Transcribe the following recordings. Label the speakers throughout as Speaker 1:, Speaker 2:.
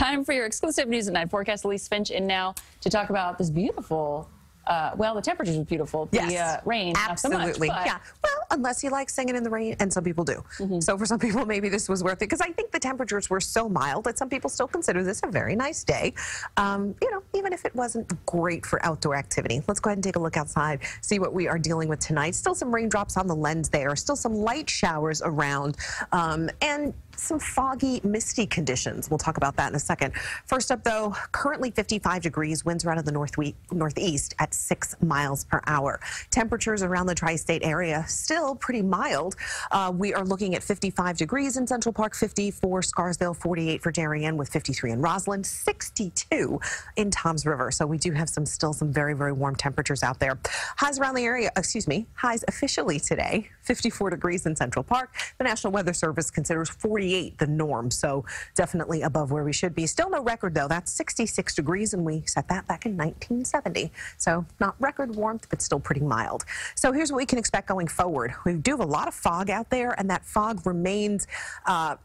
Speaker 1: Time for your exclusive News at 9 forecast. Elise Finch in now to talk about this beautiful, well, the temperatures are beautiful. The rain,
Speaker 2: absolutely.
Speaker 1: Not so much,
Speaker 2: yeah. Well, unless you like singing in the rain, and some people do. So for some people, maybe this was worth it, because I think the temperatures were so mild that some people still consider this a very nice day. You know, even if it wasn't great for outdoor activity. Let's go ahead and take a look outside, see what we are dealing with tonight. Still some raindrops on the lens there, still some light showers around, and some foggy, misty conditions. We'll talk about that in a second. First up, though, currently 55 degrees, winds are out of the northeast at 6 miles per hour. Temperatures around the tri-state area still pretty mild. We are looking at 55 degrees in Central Park, 50 for Scarsdale, 48 for Darien, with 53 in Roslyn, 62 in Toms River. So we do have still some very, very warm temperatures out there. Highs around the area, highs officially today, 54 degrees in Central Park. The National Weather Service considers 48 the norm, so definitely above where we should be. Still no record, though. That's 66 degrees, and we set that back in 1970. So not record warmth, but still pretty mild. So here's what we can expect going forward. We do have a lot of fog out there, and that fog remains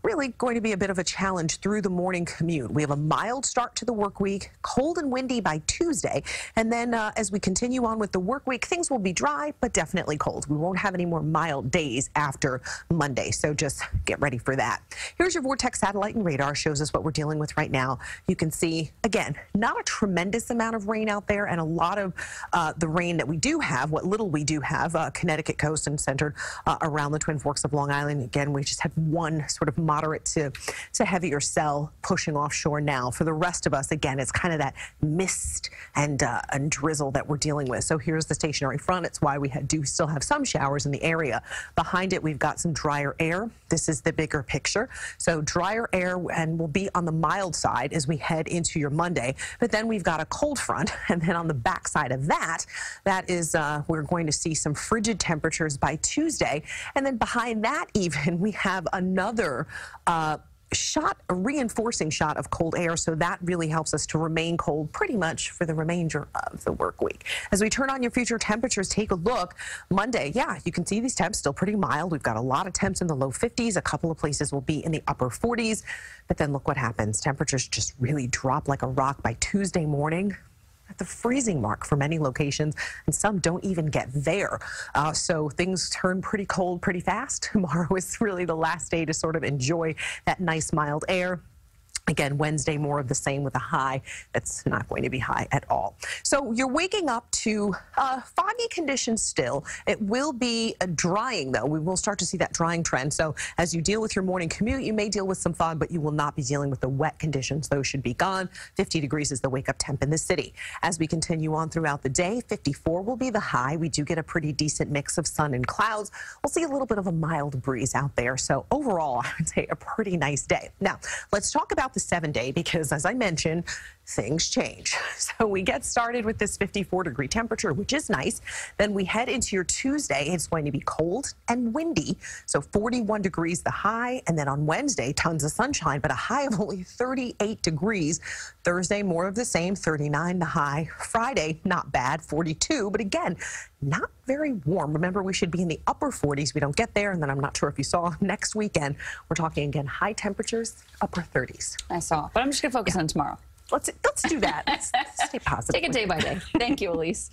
Speaker 2: really going to be a bit of a challenge through the morning commute. We have a mild start to the work week, cold and windy by Tuesday, and then as we continue on with the work week, things will be dry, but definitely cold. We won't have any more mild days after Monday, so just get ready for that. Here's your vortex satellite and radar, shows us what we're dealing with right now. You can see, again, not a tremendous amount of rain out there, and a lot of the rain that we do have, what little we do have, Connecticut coast and centered around the Twin Forks of Long Island. Again, we just had one sort of moderate to heavier cell pushing offshore now. For the rest of us, again, it's kind of that mist and drizzle that we're dealing with. So here's the stationary front. It's why we do still have some showers in the area. Behind it, we've got some drier air. This is the bigger picture. So drier air, and will be on the mild side as we head into your Monday. But then we've got a cold front, and then on the backside of that, we're going to see some frigid temperatures by Tuesday. And then behind that, even, we have another a reinforcing shot of cold air, so that really helps us to remain cold pretty much for the remainder of the work week. As we turn on your future temperatures, take a look. Monday, yeah, you can see these temps still pretty mild. We've got a lot of temps in the low 50s. A couple of places will be in the upper 40s. But then look what happens. Temperatures just really drop like a rock by Tuesday morning, at the freezing mark for many locations, and some don't even get there. So things turn pretty cold pretty fast. Tomorrow is really the last day to sort of enjoy that nice mild air. Again, Wednesday, more of the same with a high that's not going to be high at all. So you're waking up to foggy conditions still. It will be drying, though. We will start to see that drying trend. So as you deal with your morning commute, you may deal with some fog, but you will not be dealing with the wet conditions. Those should be gone. 50 degrees is the wake-up temp in the city. As we continue on throughout the day, 54 will be the high. We do get a pretty decent mix of sun and clouds. We'll see a little bit of a mild breeze out there. So overall, I would say a pretty nice day. Now, let's talk about the 7-day, because as I mentioned, things change. So we get started with this 54-degree temperature, which is nice. Then we head into your Tuesday. It's going to be cold and windy. So 41 degrees the high. And then on Wednesday, tons of sunshine, but a high of only 38 degrees. Thursday, more of the same, 39 the high. Friday, not bad, 42. But again, not very warm. Remember, we should be in the upper 40s. We don't get there. And then I'm not sure if you saw next weekend, we're talking again high temperatures, upper 30s.
Speaker 1: I saw, but I'm just going to focus on tomorrow.
Speaker 2: Let's do that. Let's stay positive.
Speaker 1: Take it day by day. Thank you, Elise.